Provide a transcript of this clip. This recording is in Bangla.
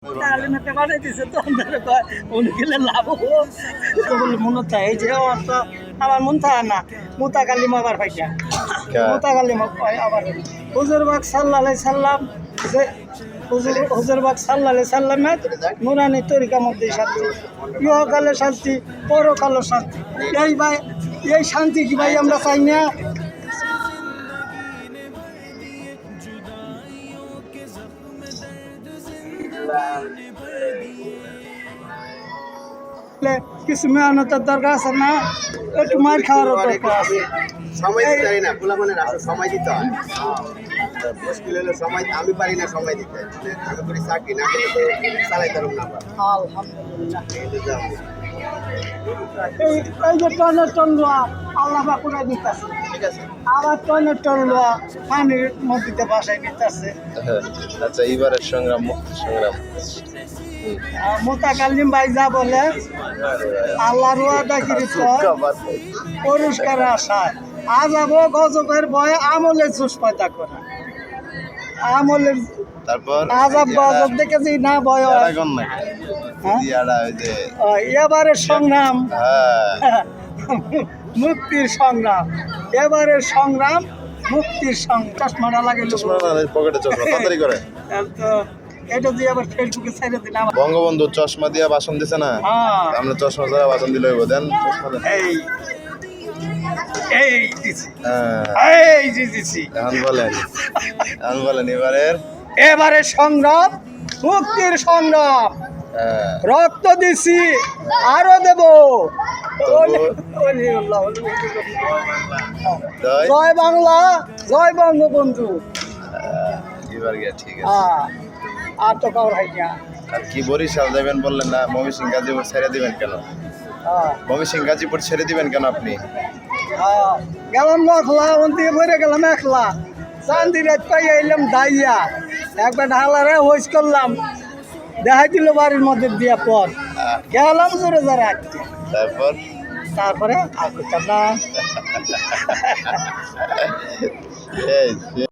আমার মন থাকে না মুতা কালিমা আবার পাইছা মুতা কালিমা আবার হুজুরবাগ সাল্লাল্লাহু আলাইহি সাল্লাম হুজুরবাগ সাল্লাল্লাহু আলাইহি সাল্লামের নুরানি তরিকার মধ্যে শান্তি, ইহকালে শান্তি, পরকালে শান্তি। এই ভাই এই শান্তি কি ভাই আমরা চাই না? কিছু মেহনতের দরকার আছে না, একটু মার খাওয়ারও দরকার আছে। সময় দিতে পারি না, পোলাপানের আসলে সময় দিতে হয়। মুশকিল হলো সময়, আমি পারি না সময় দিতে। আমি করি চাকরি, না করলে তো চালাইতে পারব না। আলহামদুলিল্লাহ। এই যে টনের টন লোয়া আল্লাহ বাকুড়া দিতেছে, ঠিক আছে। আবার টনের টন লোয়া পানির মধ্যে বাসায় দিতেছে। আচ্ছা, এবারের সংগ্রাম, মুক্তি সংগ্রাম মোতা কালিম ভাই যা বলে আল্লাহর ওয়াদা কৃত পরিষ্কার আশায় আযাব গজবের ভয়ে আমলের জোশ পয়দা করে। আমলের তারপর আযাব গজব দেখে যে না ভয় হয়। এবারের সংগ্রাম মুক্তির সংগ্রাম, এবারের সংগ্রাম মুক্তির সংগ্রাম। চশমাটা লাগে পকেটে চশমা তাড়াতাড়ি করে তো এটা দিয়ে আবার ফেসবুকে ছেড়ে দিন। বঙ্গবন্ধু চশমা দিয়া ভাষণ দিছে না, আমরা চশমা ছাড়া ভাষণ দিলে হইব। দেন এই এই দিছি, এই যে দিছি। এখন বলেন, এখন বলেন এবারের সংগ্রাম মুক্তির সংগ্রাম, রক্ত দিছি আরো দেব। জয় বাংলা, জয় বঙ্গবন্ধু। এবার গিয়া ঠিক আছে। আর তো কাউর হয় না। আর কি বরিশাল যাবেন বললেন না, ময়মনসিংহ গাজীপুর ছেড়ে দিবেন কেন? ময়মনসিংহ গাজীপুর ছেড়ে দিবেন কেন আপনি? গেলাম নখলা, দিয়ে ভরে গেলাম একলা, চান্দি রাত পাই এলাম দাইয়া, একবার ঢালারে হোস করলাম, দেখাই দিল বাড়ির মধ্যে দিয়া পর গেলাম জোরে যারা রাখতে। তারপরে আর করতাম না।